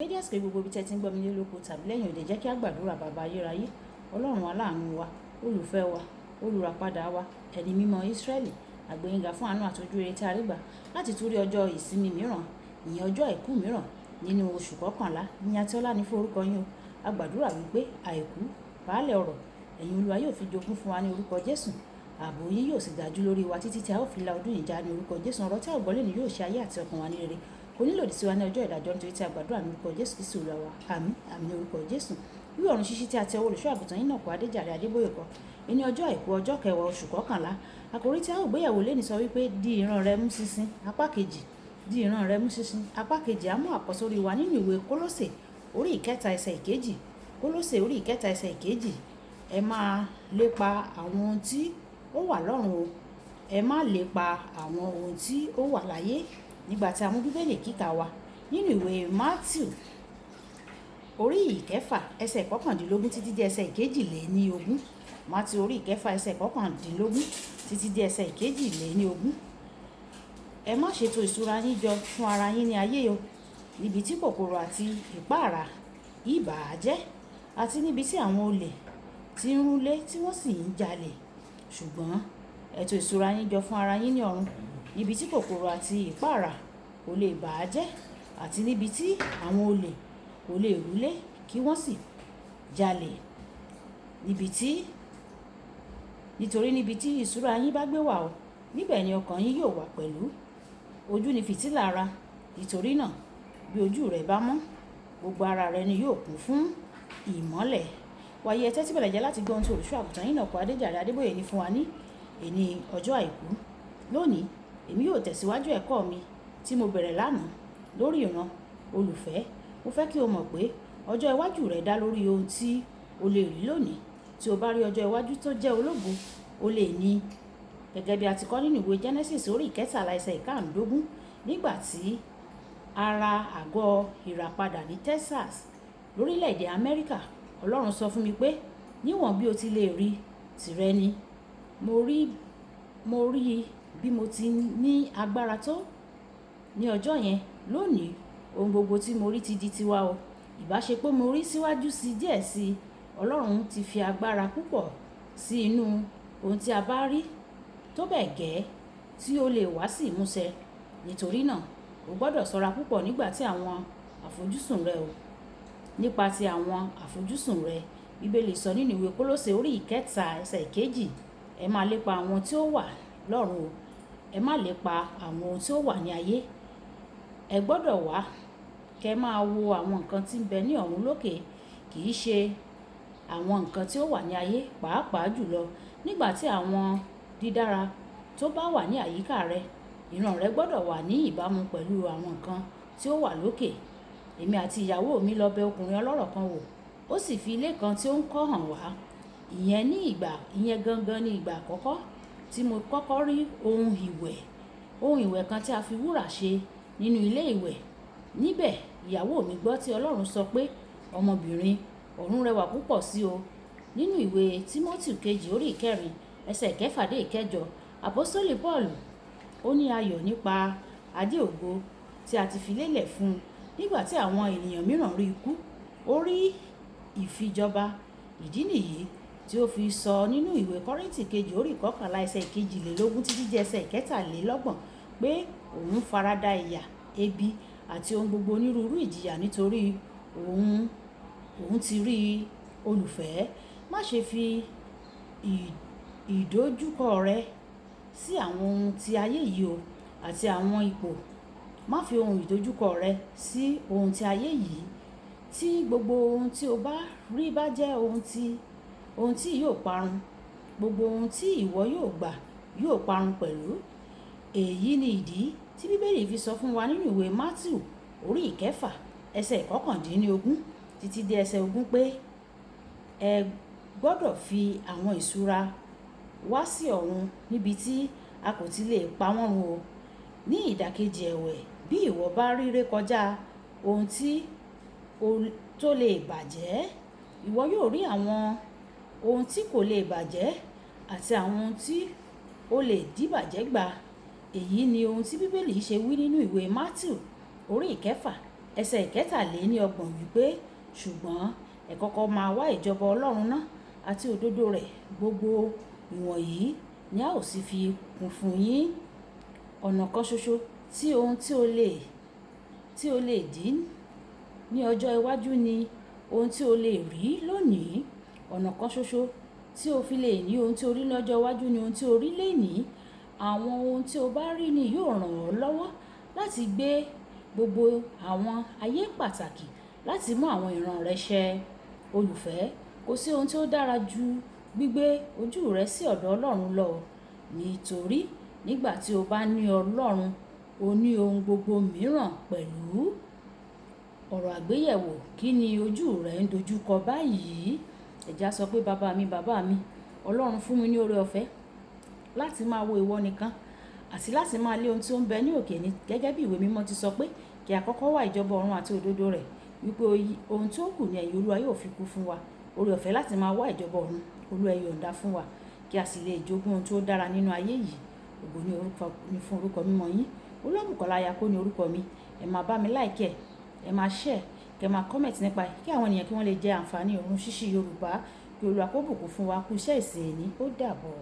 Dédé àsìkò gbogbo ibi tí ẹ ti ń gbọ́ mi ní lóko tàbí lẹ́yìn òde, jẹ́ kí a gbàdúrà. Bàbá ayérayé, Ọlọ́run aláàánú wa, olùfẹ́ wa, olùràpadà wa, ẹni mímọ́ Ísírẹ́lì, àgbéyìnga fún àánú àti ojú rere tí a rí gbà láti tún rí ọjọ́ ìsinmi mìíràn, ìyẹn ọjọ́ àìkú mìíràn nínú oṣù kọkànlá. Ìyìn àti ọlá ní fún orúkọ yín o. A gbàdúrà wípé àìkú baálẹ̀ ọrọ̀ ẹ̀yin Olúwa yóò fi jogún fún wa ní orúkọ Jésù. Ààbò yín yóò sì dájú lórí wa títí tí a ó fi la ọdún yìí já ní orúkọ Jésù. Ọ̀rọ̀ tí a ò gbọ́ lónìí yóò ṣe ayé àti ọkàn wa ní rere, kò ní lòdì sí wa ní ọjọ́ ìdájọ́, nítorí tí a gbàdúrà ní orúkọ Jésù Kristi Olúwa wa. Àmín àmín ní orúkọ Jésù. Ìwé ọ̀run ṣíṣí tí a ti ọwọ́ olùṣọ́ àgùntàn Enoch Adeboye kọ. Ní ọjọ́ àìkú ọjọ́ kẹwàá oṣù kọkànlá. Àkòrí tí a ó gbéyẹ̀wò lénìí sọ wípé di ìran rẹ mú ṣinṣin apá kejì. Di ìran rẹ mú ṣinṣin apá kejì. A mú àkọ́sórí wa nínú ìwé Kólósè orí ìkẹta ẹsẹ̀ ìkejì. Kólósè orí ìkẹta ẹsẹ̀ ìkejì. Ẹ máa lépa àwọn ohun tí ó wà lọ́run o. Ẹ má lépa àwọn ohun tí ó wà láyé. Nígbà tí a mú bíbélì kíkà wa nínú ìwé Mátíù orí ìkẹfà ẹsẹ̀ kọkàndínlógún títí dé ẹsẹ̀ ìkejìléníogún. Mátíù orí ìkẹfà ẹsẹ̀ kọkàndínlógún títí dé ẹsẹ̀ ìkejìléníogún. Ẹ má ṣètò ìṣúra yín jọ fún ara yín ní ayé o, níbi tí kòkòrò àti ìpáàrà ibà á jẹ́, àti níbi tí àwọn olè ti ń rúlé tí wọ́n sì ń jalè. Ṣùgbọ́n ẹ tò ìṣúra yín jọ fún ara yín ní ọ̀run, níbi tí kòkòrò àti ìpáàrà kò lè bà á jẹ́, àti níbi tí àwọn olè kò lè rúlé kí wọ́n sì jalè. Nítorí níbi tí ìṣúra yín bá gbé wà o, níbẹ̀ ni ọkàn yín yóò wà pẹ̀lú. Ojú ni fìtílà ara. Nítorí náà bí ojú rẹ bá mọ́, gbogbo ara rẹ ni yóò kún fún ìmọ́lẹ̀. Wàyí ẹ tẹ́tí bẹ̀lẹ̀ jẹ́ láti gbọ́ ohun tí olùṣọ́ àgùntàn Enoch Adeboye ní fún wa ní èní ọjọ́ àìkú. Lónìí èmi yóò tẹ̀síwájú ẹ̀kọ́ mi tí mo bẹ̀rẹ̀ lánàá lórí ìran. Olùfẹ́, mo fẹ́ kí o mọ̀ pé ọjọ́ iwájú rẹ dá lórí ohun tí o lè rí lónìí. Tí o bá rí ọjọ́ iwájú tó jẹ́ ológo, o lè ní. Gẹ́gẹ́ bí a ti kọ́ nínú ìwé Genesis orí ìkẹtàlá ẹsẹ̀ ìkarùndógún. Nígbà tí ara àgọ́ ìràpadà ní Texas lórílẹ̀‐èdè Amẹ́ríkà, Ọlọ́run sọ fún mi pé níwọ̀n bí o ti lè rí tìrẹ ni. Mo rí bí mo ti ní agbára tó ní ọjọ́ yẹn. Lónìí ohun gbogbo tí mo rí ti di tiwa o. Ìbáṣe pé mo rí síwájú sí díẹ̀ sí, Ọlọ́run ti fi agbára púpọ̀ sí inú ohun tí a bá rí tó bẹ́ẹ̀ gẹ́ tí ó lè wá sí ìmúṣẹ. Nítorí náà o gbọ́dọ̀ ṣọ́ra púpọ̀ nípa ti àwọn àfojúsùn rẹ. Bíbélì sọ nínú ìwé Kólósè orí ìkẹta ẹsẹ̀ ìkejì. Ẹ máa lépa àwọn tí ó wà lọ́run o. Ẹ má lépa àwọn ohun tí ó wà ní ayé. Ẹ gbọ́dọ̀ wá kẹ́ máa wo àwọn nǹkan tí ń bẹ ní ọ̀run lókè, kì í ṣe àwọn nǹkan tí ó wà ní ayé. Pàápàá jùlọ nígbà tí àwọn dídára tó bá wà ní àyíká rẹ, ìran rẹ gbọ́dọ̀ wà ní ìbámu pẹ̀lú àwọn nǹkan tí ó wà lókè. Èmi àti ìyàwó mi lọ bẹ̀ ọkùnrin ọlọ́rọ̀ kan wò. Ó sì fi ilé kan tí ó ń kọ́ hàn wá. Ìyẹn gangan ni ìgbà àkọ́kọ́ tí mo kọ́kọ́ rí ohun ìwẹ̀ kan tí a fi wúrà ṣe nínú ilé ìwẹ̀. Níbẹ̀ ìyàwó mi gbọ́ tí Ọlọ́run sọ pé, ọmọbìnrin, ọ̀run rẹwà púpọ̀ sí o. Nínú ìwé Tímótì kejì orí ìkẹrin ẹsẹ̀ ìkẹfà dé ìkẹjọ, àpọ́sítélì Pọ́ọ̀lù ó ní ayọ̀ nípa adé ògo tí a ti fi lélẹ̀ fún un nígbà tí àwọn ènìyàn mìíràn rí ikú. Ó rí ìfijọba. Ìdí nìyí tí ó fi sọ nínú ìwé Kọ́ríńtì kejì orí ìkọkànlá ẹsẹ̀ ìkejìlélógún títí dé ẹsẹ̀ ìkẹtàlélọ́gbọ̀n pé òun farada ìyà, ebi àti ohun gbogbo onírúurú ìjìyà nítorí òun ti rí. Olùfẹ́, má ṣe fi ìdojúkọ rẹ sí àwọn ohun ti ayé yìí o àti àwọn ipò. Má fi ohun ìdojúkọ rẹ sí ohun ti ayé yìí. Tí gbogbo ohun tí o bá rí bá jẹ́ ohun tí yóò parun, gbogbo ohun tí ìwọ yóò gbà yóò parun pẹ̀lú. Èyí ni ìdí tí Bíbélì fi sọ fún wa nínú ìwé Mátíù orí ìkẹfà ẹsẹ̀ ìkọkàndínlógún títí dé ẹsẹ̀ ogún pé ẹ gbọ́dọ̀ fi àwọn ìṣúra wá sí ọ̀run, níbi tí a kò ti lè pa wọ́n run o. Ní ìdàkejì ẹ̀wẹ̀, bí ìwọ bá rí rékọjá ohun tó lè bàjẹ́, ìwọ yóò rí àwọn ohun tí kò lè bàjẹ́ àti àwọn ohun tí ó lè dìbàjẹ́ gbà. Èyí ni ohun tí Bíbélì ṣe wí nínú ìwé Mátíù orí ìkẹfà ẹsẹ̀ ìkẹtàléníọgbọ̀n wípé ṣùgbọ́n ẹ kọ́kọ́ máa wá ìjọba Ọlọ́run náà àti òdodo rẹ̀, gbogbo ìwọ̀nyí ni a ó sì fi kún fún yín. Ọ̀nà kan ṣoṣo tí ohun tí o lè dín ní ọjọ́ iwájú ni ohun tí o lè rí lónìí. Ọ̀nà kan ṣoṣo tí o fi lè ní ohun tí o rí lọ́jọ́ iwájú ni ohun tí o rí lénìí. Àwọn ohun tí o bá rí ni yóò ràn ọ́ lọ́wọ́ láti gbé gbogbo àwọn ayé pàtàkì láti mú àwọn ìran rẹ ṣẹ. Olùfẹ́, kò sí ohun tí ó dára ju gbígbé ojú rẹ sí ọ̀dọ̀ Ọlọ́run lọ. Nítorí nígbà tí o bá ní Ọlọ́run, o ní ohun gbogbo mìíràn pẹ̀lú. Ọ̀rọ̀ àgbéyẹ̀wò: kí ni ojú rẹ ń dojúkọ báyìí? Ẹja sọ pé bàbá mi, Ọlọ́run fún mi ní oore ọ̀fẹ́ láti máa wo ìwọ nìkan àti láti máa lé ohun tí ó ń bẹ ní òkè ni. Gẹ́gẹ́ bí ìwé mímọ́ ti sọ pé kí a kọ́kọ́ wá ìjọba ọ̀run àti òdodo rẹ̀, wípé ohun tí ó kù ní ẹ̀yìn Olúwa yóò fi kún fún wa. Oore ọ̀fẹ́ láti máa wá ìjọba ọ̀run, Olúwa yọ̀ǹda fún wa kí a sì lè jogún ohun tí ó dára nínú ayé yìí. Ògo ni fún orúkọ mímọ́ yín. Olúbùkọ́lá Ayako ni orúkọ mi. Ẹ máa bá mi like ẹ, ẹ máa share, kẹ máa comment nípa ẹ̀ kí àwọn ènìyàn kí wọ́n lè jẹ àǹfààní ọ̀run ṣíṣí Yorùbá. Kí Olúwa kó bùkún fún wa. Kú iṣẹ́ ìsìn èní. Ó dàbọ̀.